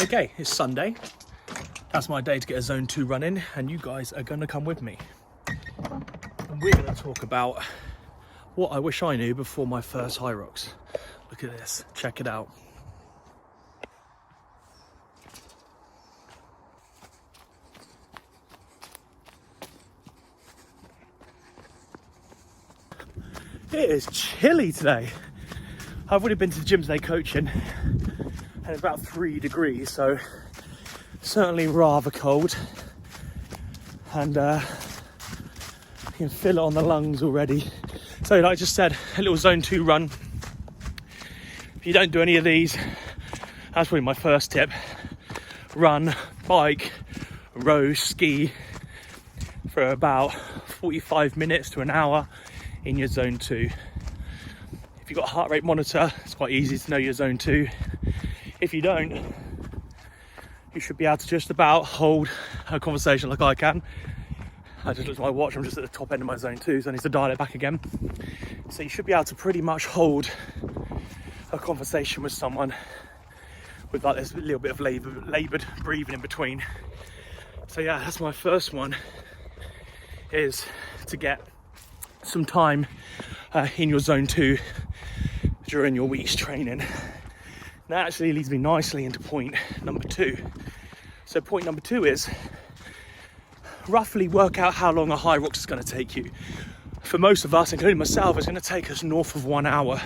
Okay, it's Sunday. That's my day to get a zone 2 run in, and you guys are going to come with me. And we're going to talk about what I wish I knew before my first Hyrox. Look at this, check it out. It is chilly today. I've already been to the gym today coaching, and it's about 3 degrees, so certainly rather cold. And you can feel it on the lungs already. So like I just said, a little zone 2 run. If you don't do any of these, that's probably my first tip. Run, bike, row, ski for about 45 minutes to an hour in your zone 2. If you've got a heart rate monitor, it's quite easy to know your zone 2. If you don't, you should be able to just about hold a conversation like I can. I just looked at my watch, I'm just at the top end of my zone 2, so I need to dial it back again. So you should be able to pretty much hold a conversation with someone with like this little bit of laboured breathing in between. So yeah, that's my first one, is to get some time in your zone 2 during your week's training. That actually leads me nicely into point number 2. So point number 2 is roughly work out how long a Hyrox is going to take you. For most of us, including myself, it's going to take us north of 1 hour.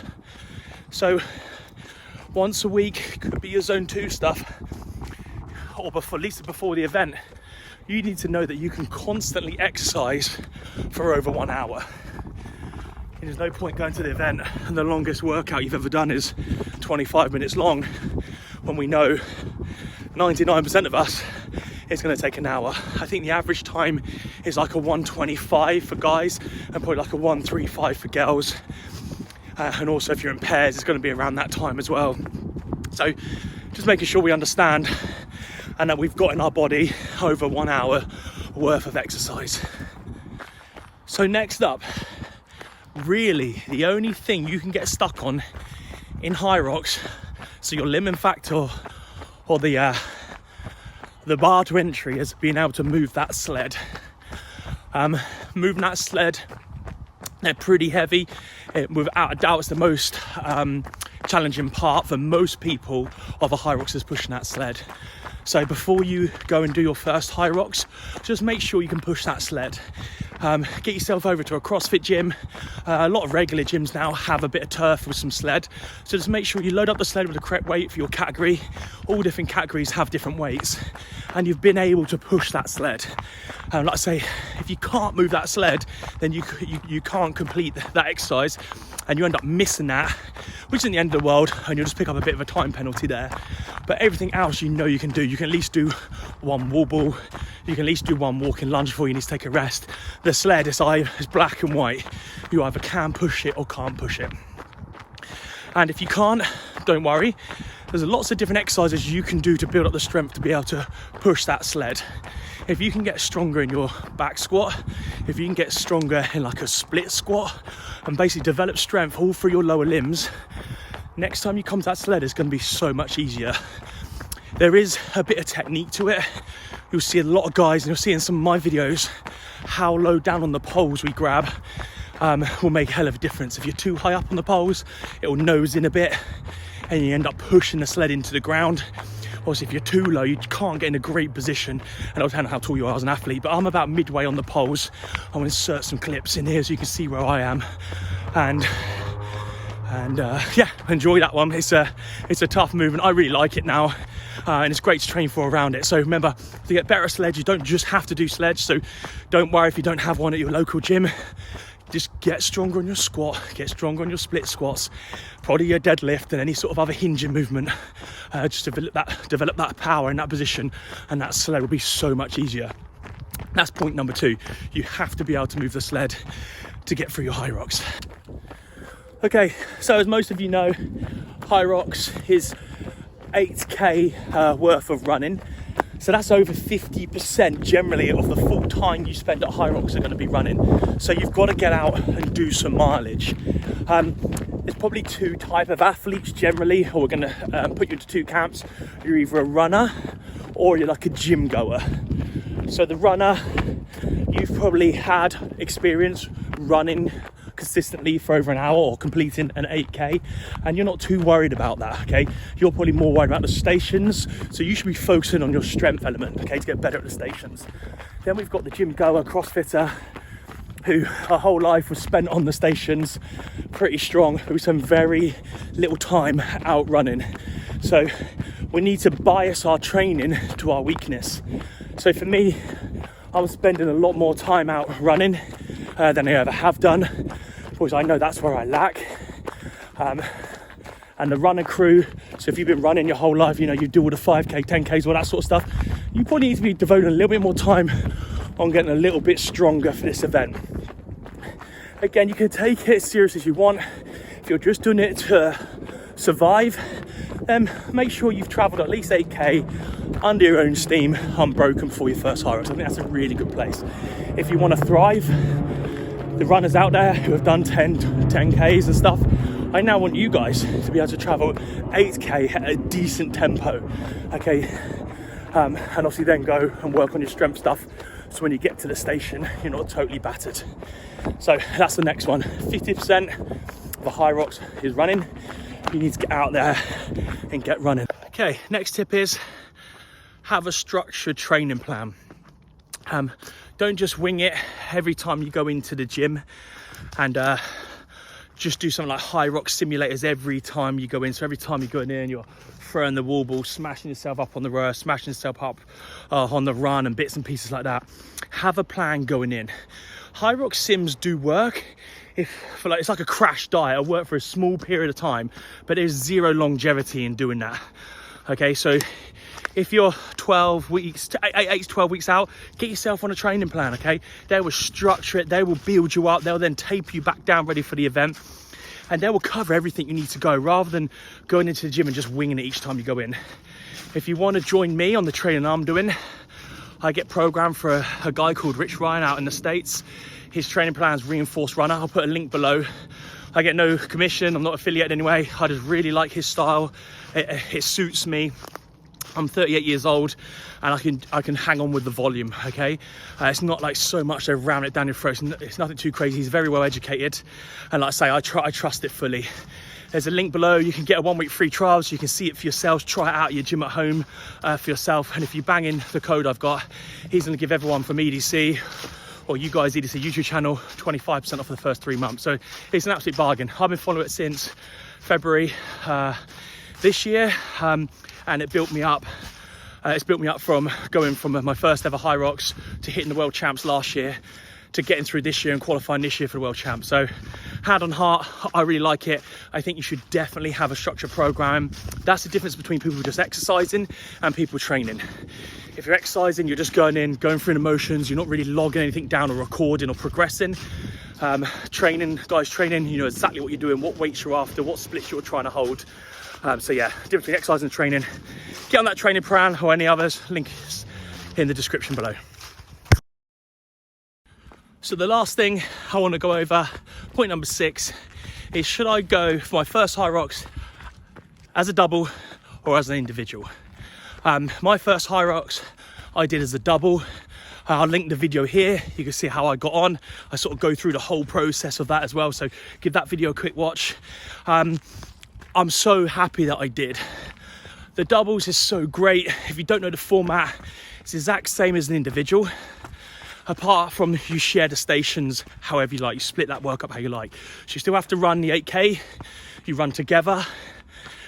So once a week could be your zone 2 stuff, or before, at least before the event. You need to know that you can constantly exercise for over 1 hour. There's no point going to the event and the longest workout you've ever done is 25 minutes long, when we know 99% of us it's going to take an hour. I think the average time is like a 1:25 for guys and probably like a 1:35 for girls. And also if you're in pairs, it's going to be around that time as well. So just making sure we understand and that we've got in our body over 1 hour worth of exercise. So next up, really the only thing you can get stuck on in Hyrox, so your limiting factor or the bar to entry, is being able to move that sled. Moving that sled, they're pretty heavy. Without a doubt, it's the most challenging part for most people of a Hyrox is pushing that sled. So before you go and do your first Hyrox, just make sure you can push that sled. Get yourself over to a CrossFit gym. A lot of regular gyms now have a bit of turf with some sled. So just make sure you load up the sled with the correct weight for your category. All different categories have different weights. And you've been able to push that sled. Like I say, if you can't move that sled, then you can't complete that exercise. And you end up missing that, which isn't the end of the world, and you'll just pick up a bit of a time penalty there. But everything else you know you can do. You can at least do one wall ball, you can at least do one walking lunge before you need to take a rest. The sled is black and white. You either can push it or can't push it. And if you can't, don't worry. There's lots of different exercises you can do to build up the strength to be able to push that sled. If you can get stronger in your back squat, if you can get stronger in like a split squat and basically develop strength all through your lower limbs, next time you come to that sled, it's going to be so much easier. There is a bit of technique to it. You'll see a lot of guys, and you'll see in some of my videos, how low down on the poles we grab will make a hell of a difference. If you're too high up on the poles, it will nose in a bit and you end up pushing the sled into the ground. Obviously, if you're too low, you can't get in a great position. And it'll depend on how tall you are as an athlete, but I'm about midway on the poles. I'm going to insert some clips in here so you can see where I am. And yeah, enjoy that one. It's a tough movement. I really like it now. And it's great to train for around it. So remember, to get better at sledge, you don't just have to do sledge. So don't worry if you don't have one at your local gym. Just get stronger on your squat, get stronger on your split squats, probably your deadlift and any sort of other hinging movement. Just develop that power in that position, and that sled will be so much easier. That's point number 2. You have to be able to move the sled to get through your Hyrox. Okay, so as most of you know, Hyrox is 8k worth of running. So that's over 50% generally of the full time you spend at Hyrox are going to be running. So you've got to get out and do some mileage. there's probably two type of athletes generally, or we're going to put you into two camps. You're either a runner or you're like a gym goer. So the runner, you've probably had experience running consistently for over an hour or completing an 8k, and you're not too worried about that, okay? You're probably more worried about the stations, so you should be focusing on your strength element, okay, to get better at the stations. Then we've got the gym goer, CrossFitter, who our whole life was spent on the stations, pretty strong, with some very little time out running. So we need to bias our training to our weakness. So for me, I'm spending a lot more time out running than I ever have done, because I know that's where I lack. And the runner crew, so if you've been running your whole life, you know, you do all the 5k, 10ks, all that sort of stuff, you probably need to be devoting a little bit more time on getting a little bit stronger for this event. Again, you can take it as serious as you want. If you're just doing it to survive, then make sure you've travelled at least 8k under your own steam, unbroken, before your first Hyrox. I think that's a really good place. If you want to thrive, the runners out there who have done 10ks and stuff, I now want you guys to be able to travel 8k at a decent tempo, okay? And obviously then go and work on your strength stuff, so when you get to the station, you're not totally battered. So that's the next one. 50% of a Hyrox is running. You need to get out there and get running. Okay, next tip is have a structured training plan. Don't just wing it every time you go into the gym and just do something like Hyrox simulators every time you go in. So every time you go in there and you're throwing the wall ball, smashing yourself up on the row, smashing yourself up on the run and bits and pieces like that. Have a plan going in. Hyrox sims do work it's like a crash diet. It'll work for a small period of time, but there's zero longevity in doing that. Okay, so if you're 12 weeks, 8 to 12 weeks out, get yourself on a training plan, okay? They will structure it, they will build you up, they'll then tape you back down ready for the event, and they will cover everything you need to go, rather than going into the gym and just winging it each time you go in. If you want to join me on the training I'm doing, I get programmed for a guy called Rich Ryan out in the States. His training plan is Reinforced Runner. I'll put a link below. I get no commission, I'm not affiliated anyway. I just really like his style. It suits me. I'm 38 years old and I can hang on with the volume, okay? It's not like so much they're ramming it down your throat. It's nothing too crazy. He's very well educated. And like I say, I trust it fully. There's a link below. You can get a 1 week free trial so you can see it for yourself, try it out at your gym at home for yourself. And if you bang in the code I've got, he's gonna give everyone from EDC, or you guys EDC YouTube channel, 25% off for the first 3 months. So it's an absolute bargain. I've been following it since February this year, and it built me up. It's built me up from going from my first ever Hyrox to hitting the world champs last year, to getting through this year and qualifying this year for the world champs. So hand on heart, I really like it. I think you should definitely have a structured program. That's the difference between people just exercising and people training. If you're exercising, you're just going in, going through the motions, you're not really logging anything down or recording or progressing. Training, you know exactly what you're doing, what weights you're after, what splits you're trying to hold. So yeah, difference between exercise and training. Get on that training plan or any others, link is in the description below. So the last thing I want to go over, point number 6, is should I go for my first Hyrox as a double or as an individual? My first Hyrox I did as a double. I'll link the video here. You can see how I got on. I sort of go through the whole process of that as well. So give that video a quick watch. I'm so happy that I did. The doubles is so great. If you don't know the format, it's the exact same as an individual, apart from you share the stations however you like. You split that work up how you like. So you still have to run the 8k, you run together,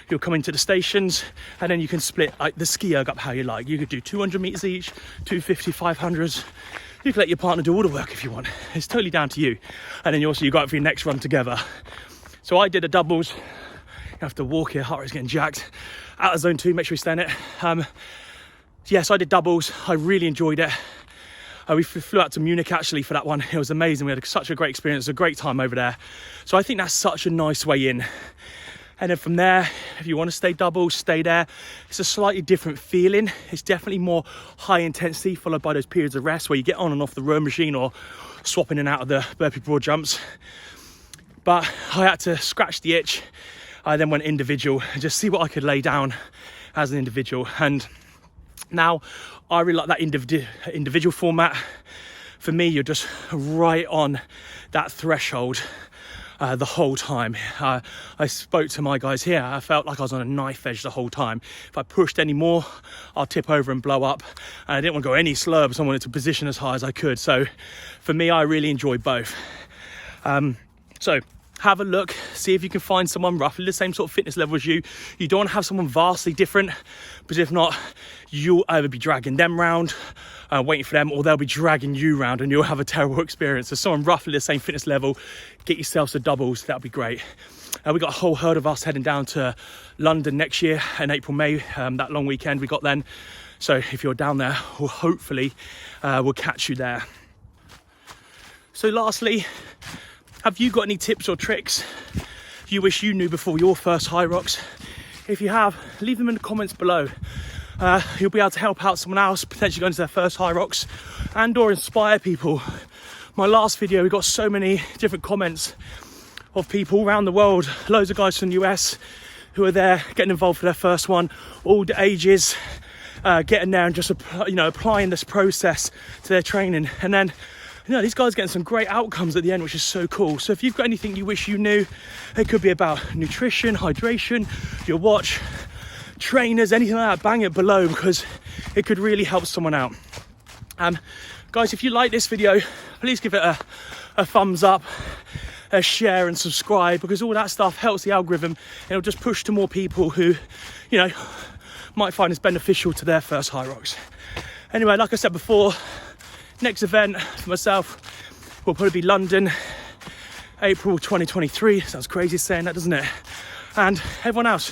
you'll come into the stations, and then you can split like the ski erg up how you like. You could do 200 meters each, 250, 500s. You can let your partner do all the work if you want. It's totally down to you. And then you go out for your next run together. So I did a doubles. You have to walk here, heart rate's getting jacked. Out of zone 2, make sure you stay in it. Yes, I did doubles. I really enjoyed it. We flew out to Munich actually for that one. It was amazing. We had such a great experience, a great time over there. So I think that's such a nice way in. And then from there, if you want to stay doubles, stay there. It's a slightly different feeling. It's definitely more high intensity, followed by those periods of rest where you get on and off the row machine or swapping in and out of the burpee broad jumps. but I had to scratch the itch. I then went individual and just see what I could lay down as an individual. And now I really like that individual format. For me, you're just right on that threshold the whole time. I spoke to my guys here. I felt like I was on a knife edge the whole time. If I pushed any more, I'll tip over and blow up. And I didn't want to go any slower because I wanted to position as high as I could. So for me, I really enjoyed both. So have a look, see if you can find someone roughly the same sort of fitness level as you. You don't want to have someone vastly different, because if not, you'll either be dragging them round, waiting for them, or they'll be dragging you round and you'll have a terrible experience. So someone roughly the same fitness level, get yourself some doubles, that'll be great. We got a whole herd of us heading down to London next year in April, May, that long weekend we got then. So if you're down there, we'll hopefully we'll catch you there. So lastly, have you got any tips or tricks you wish you knew before your first Hyrox? If you have, leave them in the comments below. You'll be able to help out someone else potentially going to their first Hyrox, and or inspire people. My last video, we got so many different comments of people around the world, loads of guys from the US who are there getting involved for their first one, all the ages, getting there and just applying this process to their training. And then these guys getting some great outcomes at the end, which is so cool. So if you've got anything you wish you knew, it could be about nutrition, hydration, your watch, trainers, anything like that, bang it below, because it could really help someone out. Guys, if you like this video, please give it a thumbs up, a share and subscribe, because all that stuff helps the algorithm, and it'll just push to more people who, might find this beneficial to their first Hyrox. Anyway, like I said before, next event for myself will probably be London, April 2023. Sounds crazy saying that, doesn't it? And everyone else,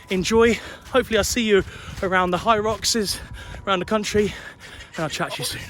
enjoy. Hopefully I'll see you around the Hyroxes around the country, and I'll chat to you soon.